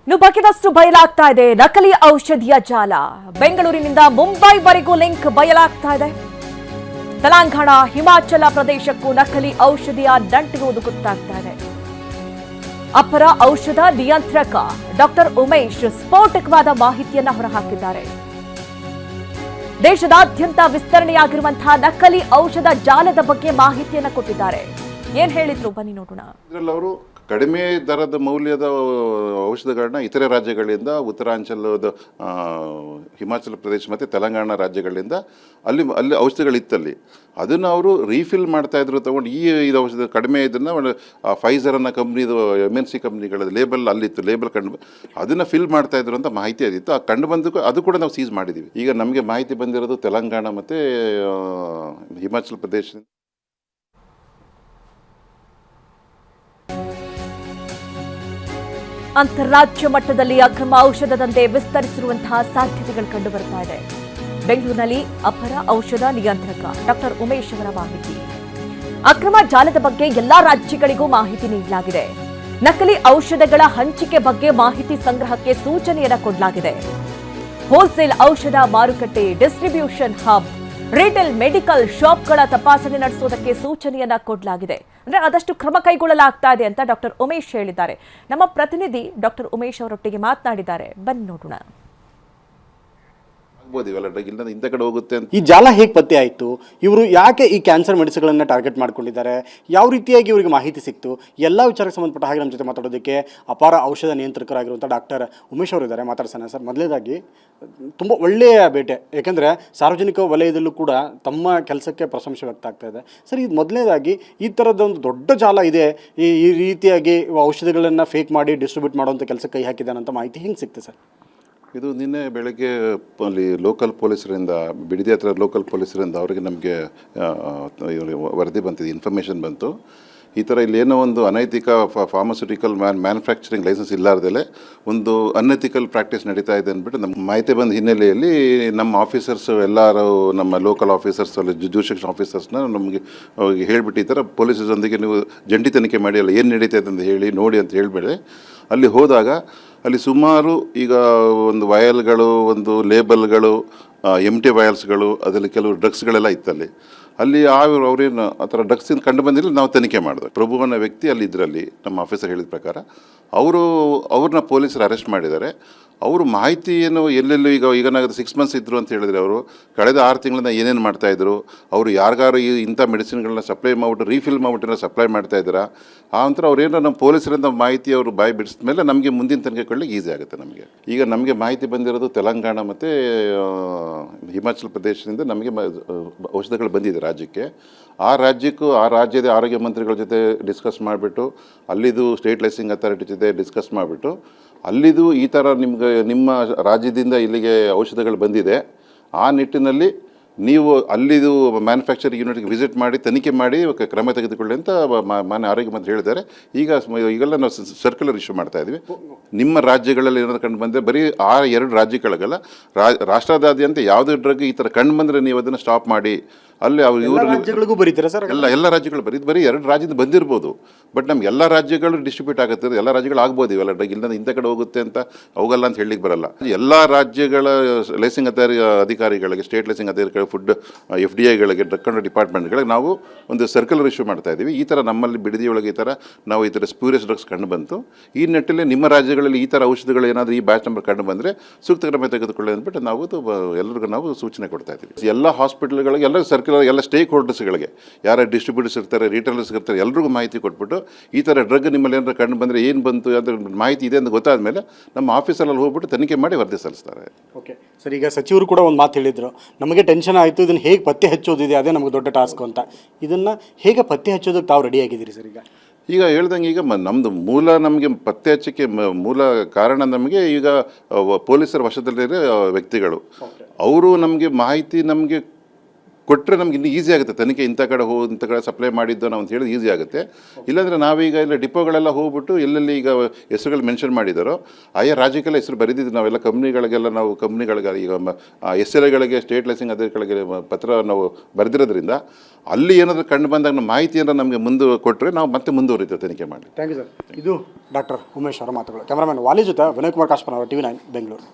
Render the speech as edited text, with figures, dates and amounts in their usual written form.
ಇನ್ನು ಬಗೆದಷ್ಟು ಬಯಲಾಗ್ತಾ ಇದೆ ನಕಲಿ ಔಷಧಿಯ ಜಾಲ. ಬೆಂಗಳೂರಿನಿಂದ ಮುಂಬೈವರೆಗೂ ಲಿಂಕ್ ಬಯಲಾಗ್ತಾ ಇದೆ. ತೆಲಂಗಾಣ ಹಿಮಾಚಲ ಪ್ರದೇಶಕ್ಕೂ ನಕಲಿ ಔಷಧಿಯ ದಂಟಿರುವುದು ಗೊತ್ತಾಗ್ತಾ ಇದೆ. ಅಪರ ಔಷಧ ನಿಯಂತ್ರಕ ಡಾಕ್ಟರ್ ಉಮೇಶ್ ಸ್ಫೋಟಕವಾದ ಮಾಹಿತಿಯನ್ನ ಹೊರಹಾಕಿದ್ದಾರೆ. ದೇಶದಾದ್ಯಂತ ವಿಸ್ತರಣೆಯಾಗಿರುವಂತಹ ನಕಲಿ ಔಷಧ ಜಾಲದ ಬಗ್ಗೆ ಮಾಹಿತಿಯನ್ನ ಕೊಟ್ಟಿದ್ದಾರೆ. ಏನ್ ಹೇಳಿದ್ರು ಬನ್ನಿ ನೋಡೋಣ. ಅವರು ಕಡಿಮೆ ದರದ ಮೌಲ್ಯದ ಔಷಧಗಳನ್ನ ಇತರೆ ರಾಜ್ಯಗಳಿಂದ ಉತ್ತರಾಂಚಲದ ಹಿಮಾಚಲ ಪ್ರದೇಶ ಮತ್ತು ತೆಲಂಗಾಣ ರಾಜ್ಯಗಳಿಂದ ಅಲ್ಲಿ ಔಷಧಿಗಳಿತ್ತಲ್ಲಿ ಅದನ್ನು ಅವರು ರೀಫಿಲ್ ಮಾಡ್ತಾ ಇದ್ರು ತಗೊಂಡು ಇದು ಔಷಧ ಕಡಿಮೆ ಇದನ್ನು ಫೈಸರ್ ಅನ್ನೋ ಕಂಪ್ನಿದು MNC ಕಂಪ್ನಿಗಳ ಲೇಬಲ್ ಅಲ್ಲಿತ್ತು, ಲೇಬಲ್ ಕಂಡು ಅದನ್ನು ಫಿಲ್ ಮಾಡ್ತಾ ಇದ್ರು ಅಂತ ಮಾಹಿತಿ ಅದಿತ್ತು. ಆ ಕಂಡು ಬಂದು ಅದು ಕೂಡ ನಾವು ಸೀಸ್ ಮಾಡಿದ್ದೀವಿ. ಈಗ ನಮಗೆ ಮಾಹಿತಿ ಬಂದಿರೋದು ತೆಲಂಗಾಣ ಮತ್ತು ಹಿಮಾಚಲ ಪ್ರದೇಶ. ಅಂತಾರಾಜ್ಯ ಮಟ್ಟದಲ್ಲಿ ಅಕ್ರಮ ಔಷಧ ದಂಧೆ ವಿಸ್ತರಿಸಿರುವಂತಹ ಸಾಧ್ಯತೆಗಳು ಕಂಡು ಬರ್ತಾ ಇದೆ. ಬೆಂಗಳೂರಿನಲ್ಲಿ ಅಪರ ಔಷಧ ನಿಯಂತ್ರಕ ಡಾಕ್ಟರ್ ಉಮೇಶ್ ಅವರ ಮಾಹಿತಿ. ಅಕ್ರಮ ಜಾಲದ ಬಗ್ಗೆ ಎಲ್ಲಾ ರಾಜ್ಯಗಳಿಗೂ ಮಾಹಿತಿ ನೀಡಲಾಗಿದೆ. ನಕಲಿ ಔಷಧಗಳ ಹಂಚಿಕೆ ಬಗ್ಗೆ ಮಾಹಿತಿ ಸಂಗ್ರಹಕ್ಕೆ ಸೂಚನೆಯನ್ನು ಕೊಡಲಾಗಿದೆ. ಹೋಲ್ಸೇಲ್ ಔಷಧ ಮಾರುಕಟ್ಟೆ, ಡಿಸ್ಟ್ರಿಬ್ಯೂಷನ್ ಹಬ್, ರಿಟೇಲ್ ಮೆಡಿಕಲ್ ಶಾಪ್ಗಳ ತಪಾಸಣೆ ನಡೆಸುವುದಕ್ಕೆ ಸೂಚನೆಯನ್ನ ಕೊಡಲಾಗಿದೆ. ಅಂದ್ರೆ ಆದಷ್ಟು ಕ್ರಮ ಕೈಗೊಳ್ಳಲಾಗ್ತಾ ಇದೆ ಅಂತ ಡಾಕ್ಟರ್ ಉಮೇಶ್ ಹೇಳಿದ್ದಾರೆ. ನಮ್ಮ ಪ್ರತಿನಿಧಿ ಡಾಕ್ಟರ್ ಉಮೇಶ್ ಅವರೊಟ್ಟಿಗೆ ಮಾತನಾಡಿದ್ದಾರೆ, ಬನ್ನಿ ನೋಡೋಣ. ಈ ಜಾಲ ಹೇಗೆ ಪತ್ತೆ ಆಯಿತು, ಇವರು ಯಾಕೆ ಈ ಕ್ಯಾನ್ಸರ್ ಮೆಡಿಸಿನ್ಗಳನ್ನು ಟಾರ್ಗೆಟ್ ಮಾಡ್ಕೊಂಡಿದ್ದಾರೆ, ಯಾವ ರೀತಿಯಾಗಿ ಇವರಿಗೆ ಮಾಹಿತಿ ಸಿಕ್ತು, ಎಲ್ಲ ವಿಚಾರಕ್ಕೆ ಸಂಬಂಧಪಟ್ಟ ಹಾಗೆ ನಮ್ಮ ಜೊತೆ ಮಾತಾಡೋದಕ್ಕೆ ಅಪಾರ ಔಷಧ ನಿಯಂತ್ರಕರಾಗಿರುವಂಥ ಡಾಕ್ಟರ್ ಉಮೇಶ್ ಅವರು ಇದ್ದಾರೆ. ಮಾತಾಡ್ಸೋಣ ಸರ್. ಮೊದಲೇದಾಗಿ ತುಂಬ ಒಳ್ಳೆಯ ಬೇಟೆ, ಯಾಕೆಂದರೆ ಸಾರ್ವಜನಿಕ ವಲಯದಲ್ಲೂ ಕೂಡ ತಮ್ಮ ಕೆಲಸಕ್ಕೆ ಪ್ರಶಂಸೆ ವ್ಯಕ್ತ ಆಗ್ತಾ ಇದೆ ಸರ್. ಇದು ಮೊದಲನೇದಾಗಿ ಈ ಥರದೊಂದು ದೊಡ್ಡ ಜಾಲ ಇದೆ, ಈ ರೀತಿಯಾಗಿ ಔಷಧಿಗಳನ್ನು ಫೇಕ್ ಮಾಡಿ ಡಿಸ್ಟ್ರಿಬ್ಯೂಟ್ ಮಾಡುವಂಥ ಕೆಲಸಕ್ಕೆ ಕೈ ಹಾಕಿದ್ದಾನಂತ ಮಾಹಿತಿ ಹೆಂಗೆ ಸಿಕ್ತೆ ಸರ್? ಇದು ನಿನ್ನೆ ಬೆಳಗ್ಗೆ ಅಲ್ಲಿ ಲೋಕಲ್ ಪೊಲೀಸರಿಂದ, ಬಿಡದಿ ಹತ್ರ ಲೋಕಲ್ ಪೊಲೀಸರಿಂದ ಅವರಿಗೆ ನಮಗೆ ವರದಿ ಬಂತಿದೆ, ಇನ್ಫಾರ್ಮೇಷನ್ ಬಂತು. ಈ ಥರ ಇಲ್ಲೇನೋ ಒಂದು ಅನೈತಿಕ ಫಾರ್ಮಸ್ಯೂಟಿಕಲ್ ಮ್ಯಾನುಫ್ಯಾಕ್ಚರಿಂಗ್ ಲೈಸೆನ್ಸ್ ಇಲ್ಲಾರ್ದಲೇ ಒಂದು ಅನ್ಎಥಿಕಲ್ ಪ್ರಾಕ್ಟೀಸ್ ನಡೀತಾ ಇದೆ ಅಂದ್ಬಿಟ್ಟು ನಮ್ಗೆ ಮಾಹಿತಿ ಬಂದ ಹಿನ್ನೆಲೆಯಲ್ಲಿ ನಮ್ಮ ಆಫೀಸರ್ಸ್ ಎಲ್ಲರೂ, ನಮ್ಮ ಲೋಕಲ್ ಆಫೀಸರ್ಸ್ ಅಲ್ಲಿ ಜೂರಿಸ್ಡಿಕ್ಷನ್ ಆಫೀಸರ್ಸ್ನ ನಮಗೆ ಹೇಳಿಬಿಟ್ಟು ಈ ಥರ ಪೊಲೀಸರೊಂದಿಗೆ ನೀವು ಜಂಟಿ ತನಿಖೆ ಮಾಡಿ ಅಲ್ಲ ಏನು ನಡೀತಾ ಇದೆ ಅಂತ ಹೇಳಿ ನೋಡಿ ಅಂತ ಹೇಳಿಬಿಡಿ. ಅಲ್ಲಿ ಹೋದಾಗ ಅಲ್ಲಿ ಸುಮಾರು ಈಗ ಒಂದು ವಯಲ್ಗಳು, ಒಂದು ಲೇಬಲ್ಗಳು, ಎಂಟಿ ವಯಲ್ಸ್ಗಳು, ಅದರಲ್ಲಿ ಕೆಲವು ಡ್ರಗ್ಸ್ಗಳೆಲ್ಲ ಇತ್ತಲ್ಲಿ. ಅಲ್ಲಿ ಅವ್ರೇನು ಆ ಥರ ಡ್ರಗ್ಸಿಂದ ಕಂಡು ಬಂದಿಲ್ಲ. ನಾವು ತನಿಖೆ ಮಾಡಿದ್ವಿ. ಪ್ರಭು ಅನ್ನೋ ವ್ಯಕ್ತಿ ಅಲ್ಲಿ ಇದರಲ್ಲಿ ನಮ್ಮ ಆಫೀಸರ್ ಹೇಳಿದ ಪ್ರಕಾರ ಅವ್ರನ್ನ ಪೊಲೀಸರು ಅರೆಸ್ಟ್ ಮಾಡಿದ್ದಾರೆ. ಅವರು ಮಾಹಿತಿ ಏನು ಎಲ್ಲೆಲ್ಲೂ ಈಗ 6 ಮಂತ್ಸ್ ಇದ್ದರು ಅಂತ ಹೇಳಿದರೆ ಅವರು ಕಳೆದ 6 ತಿಂಗಳಿಂದ ಏನೇನು ಮಾಡ್ತಾಯಿದ್ರು, ಅವರು ಯಾರಿಗಾರು ಇಂಥ ಮೆಡಿಸಿನ್ಗಳನ್ನ ಸಪ್ಲೈ ಮಾಡಿಬಿಟ್ಟು ರೀಫಿಲ್ ಮಾಡಿಬಿಟ್ಟು ಸಪ್ಲೈ ಮಾಡ್ತಾಯಿದ್ದೀರಾ ಆ ನಂತರ ಅವ್ರೇನೋ ನಮ್ಮ ಪೊಲೀಸರಿಂದ ಮಾಹಿತಿ ಅವರು ಬಾಯಿ ಬಿಡಿಸಿದ ಮೇಲೆ ನಮಗೆ ಮುಂದಿನ ತನಿಖೆ ಕೊಡಲಿಕ್ಕೆ ಈಸಿ ಆಗುತ್ತೆ. ನಮಗೆ ಮಾಹಿತಿ ಬಂದಿರೋದು ತೆಲಂಗಾಣ ಮತ್ತು ಹಿಮಾಚಲ ಪ್ರದೇಶದಿಂದ ನಮಗೆ ಔಷಧಗಳು ಬಂದಿದೆ ರಾಜ್ಯಕ್ಕೆ. ಆ ರಾಜ್ಯದ ಆರೋಗ್ಯ ಮಂತ್ರಿಗಳ ಜೊತೆ ಡಿಸ್ಕಸ್ ಮಾಡಿಬಿಟ್ಟು, ಅಲ್ಲಿದು ಸ್ಟೇಟ್ ಲೈಸೆನ್ಸಿಂಗ್ ಅಥಾರಿಟಿ ಜೊತೆ ಡಿಸ್ಕಸ್ ಮಾಡಿಬಿಟ್ಟು, ಅಲ್ಲಿದು ಈ ಥರ ನಿಮ್ಮ ರಾಜ್ಯದಿಂದ ಇಲ್ಲಿಗೆ ಔಷಧಗಳು ಬಂದಿದೆ, ಆ ನಿಟ್ಟಿನಲ್ಲಿ ನೀವು ಅಲ್ಲಿದು ಮ್ಯಾನುಫ್ಯಾಕ್ಚರಿಂಗ್ ಯೂನಿಟ್ಗೆ ವಿಸಿಟ್ ಮಾಡಿ ತನಿಖೆ ಮಾಡಿ ಕ್ರಮ ತೆಗೆದುಕೊಳ್ಳಿ ಅಂತ ಮಾನ್ಯ ಆರೋಗ್ಯ ಮಂತ್ರಿ ಹೇಳಿದ್ದಾರೆ. ಈಗೆಲ್ಲ ನಾವು ಸರ್ಕ್ಯುಲರ್ ಇಶ್ಯೂ ಮಾಡ್ತಾ ಇದ್ವಿ. ನಿಮ್ಮ ರಾಜ್ಯಗಳಲ್ಲಿ ಏನಾದ್ರು ಕಂಡು ಬಂದರೆ ಬರೀ 2 ರಾಜ್ಯಗಳಿಗಲ್ಲ, ರಾಷ್ಟ್ರದಾದ್ಯಂತ ಯಾವುದೇ ಡ್ರಗ್ ಈ ಥರ ಕಂಡು ಬಂದರೆ ನೀವು ಅದನ್ನು ಸ್ಟಾಪ್ ಮಾಡಿ. ಅಲ್ಲಿ ರಾಜ್ಯಗಳಿಗೂ ಬರೀತಾರೆ ಸರ್? ಎಲ್ಲ ರಾಜ್ಯಗಳು ಬರೀ 2 ರಾಜ್ಯದಿಂದ ಬಂದಿರ್ಬೋದು, ಬಟ್ ನಮ್ಗೆ ಎಲ್ಲ ರಾಜ್ಯಗಳು ಡಿಸ್ಟ್ರಿಬ್ಯೂಟ್ ಆಗುತ್ತೆ, ಎಲ್ಲ ರಾಜ್ಯಗಳು ಆಗ್ಬೋದು ಇವೆಲ್ಲ ಡ್ರಗ್. ಇಲ್ಲ ಇಂಥ ಕಡೆ ಹೋಗುತ್ತೆ ಅಂತ ಹೋಗಲ್ಲ ಅಂತ ಹೇಳಲಿಕ್ಕೆ ಬರಲ್ಲ. ಎಲ್ಲ ರಾಜ್ಯಗಳ ಲೈಸೆನ್ಸಿಂಗ್ ಅಧಿಕಾರಿಗಳಿಗೆ, ಸ್ಟೇಟ್ ಲೈಸೆನ್ಸಿಂಗ್ ಅಧಿಕಾರಿಗಳು, ಫುಡ್ FDIಗಳಿಗೆ, ಡ್ರಗ್ ಕಂಟ್ರೋಲ್ ಡಿಪಾರ್ಟ್ಮೆಂಟ್ಗಳಿಗೆ ನಾವು ಒಂದು ಸರ್ಕ್ಯುಲರ್ ಇಶ್ಯೂ ಮಾಡ್ತಾ ಇದ್ದೀವಿ. ಈ ಥರ ನಮ್ಮಲ್ಲಿ ಬಿಡದಿಯೊಳಗೆ ಈ ಥರ ಸ್ಪ್ಯೂರಿಯಸ್ ಡ್ರಗ್ಸ್ ಕಂಡು ಬಂತು. ಈ ನಿಟ್ಟಿನಲ್ಲಿ ನಿಮ್ಮ ರಾಜ್ಯಗಳಲ್ಲಿ ಈ ಥರ ಔಷಧಿಗಳು ಏನಾದರೂ ಈ ಬ್ಯಾಚ್ ನಂಬರ್ ಕಂಡು ಬಂದರೆ ಸೂಕ್ತ ಕ್ರಮ ತೆಗೆದುಕೊಳ್ಳಿ ಅಂದ್ಬಿಟ್ಟು ನಾವು ಎಲ್ಲರಿಗೂ ನಾವು ಸೂಚನೆ ಕೊಡ್ತಾ ಇದ್ದೀವಿ. ಎಲ್ಲ ಹಾಸ್ಪಿಟಲ್ಗಳಿಗೆ, ಎಲ್ಲ ಎಲ್ಲ ಸ್ಟೇಕ್ ಹೋಲ್ಡರ್ಸ್ಗಳಿಗೆ, ಯಾರು ಡಿಸ್ಟ್ರಿಬ್ಯೂಟರ್ಸ್ ಇರ್ತಾರೆ, ರಿಟೇಲರ್ಸ್ ಇರ್ತಾರೆ, ಎಲ್ರಿಗೂ ಮಾಹಿತಿ ಕೊಟ್ಬಿಟ್ಟು ಈ ಥರ ಡ್ರಗ್ ನಿಮ್ಮಲ್ಲಿ ಏನಾರು ಕಂಡು ಬಂದರೆ ಏನು ಬಂತು ಅಂತ ಮಾಹಿತಿ ಇದೆ ಅಂತ ಗೊತ್ತಾದ ಮೇಲೆ ನಮ್ಮ ಆಫೀಸಲ್ಲಿ ಹೋಗ್ಬಿಟ್ಟು ತನಿಖೆ ಮಾಡಿ ವರದಿ ಸಲ್ಲಿಸ್ತಾರೆ. Okay sir. ಈಗ ಸಚಿವರು ಕೂಡ ಒಂದು ಮಾತು ಹೇಳಿದರು, ನಮಗೆ ಟೆನ್ಷನ್ ಆಯಿತು, ಇದನ್ನು ಹೇಗೆ ಪತ್ತೆ ಹಚ್ಚೋದಿದೆ ಅದೇ ನಮಗೆ ದೊಡ್ಡ ಟಾಸ್ಕ್ ಅಂತ. ಇದನ್ನು ಹೇಗೆ ಪತ್ತೆ ಹಚ್ಚೋದಕ್ಕೆ ತಾವು ರೆಡಿ ಆಗಿದ್ದೀರಿ ಸರ್? ಈಗ ಹೇಳ್ದಂಗೆ ಈಗ ನಮ್ಮದು ನಮಗೆ ಪತ್ತೆ ಹಚ್ಚಕ್ಕೆ ಮೂಲ ಕಾರಣ ನಮಗೆ ಈಗ ಪೊಲೀಸರ ವಶದಲ್ಲಿರೋ ವ್ಯಕ್ತಿಗಳು, ಅವರು ನಮಗೆ ಮಾಹಿತಿ ಕೊಟ್ಟರೆ ನಮ್ಗೆ ಇನ್ನೂ ಈಸಿ ಆಗುತ್ತೆ ತನಿಖೆ. ಇಂಥ ಕಡೆ ಇಂಥ ಕಡೆ ಸಪ್ಲೈ ಮಾಡಿದ್ದು ನಾವು ಅಂತ ಹೇಳಿದ್ರೆ ಈಸಿ ಆಗುತ್ತೆ. ಇಲ್ಲಾಂದರೆ ನಾವೀಗ ಇಲ್ಲ ಡಿಪೋಗಳೆಲ್ಲ ಹೋಗ್ಬಿಟ್ಟು ಎಲ್ಲೆಲ್ಲಿ ಈಗ ಹೆಸರುಗಳು ಮೆನ್ಷನ್ ಮಾಡಿದ್ದಾರೋ ಆಯಾ ರಾಜ್ಯಕ್ಕೆಲ್ಲ ಹೆಸರು ಬರೆದಿದ್ದು ನಾವೆಲ್ಲ ಕಂಪ್ನಿಗಳಿಗೆ ಈಗ SLAಗಳಿಗೆ ಸ್ಟೇಟ್ ಲೈಸೆನ್ಸ್ ಅಧಿಕಾರಿಗಳಿಗೆ ಪತ್ರ ನಾವು ಬರೆದಿರೋದ್ರಿಂದ ಅಲ್ಲಿ ಏನಾದರೂ ಕಂಡು ಬಂದಾಗ ನಮ್ಮ ಮಾಹಿತಿಯನ್ನು ನಮಗೆ ಮುಂದೆ ಕೊಟ್ಟರೆ ನಾವು ಮತ್ತೆ ಮುಂದುವರಿತೇವೆ ತನಿಖೆ ಮಾಡಿ. Thank you sir. ಇದು ಡಾಕ್ಟರ್ ಉಮೇಶ್ ಅವರ ಮಾತುಗಳು. ಕ್ಯಾಮರಾಮನ್ ವಾಲಿ ಜೊತೆ ವಿನಯ್ ಕುಮಾರ್ ಕಾಶ್ಮನ್ ಅವರು TV9 ಬೆಂಗಳೂರು.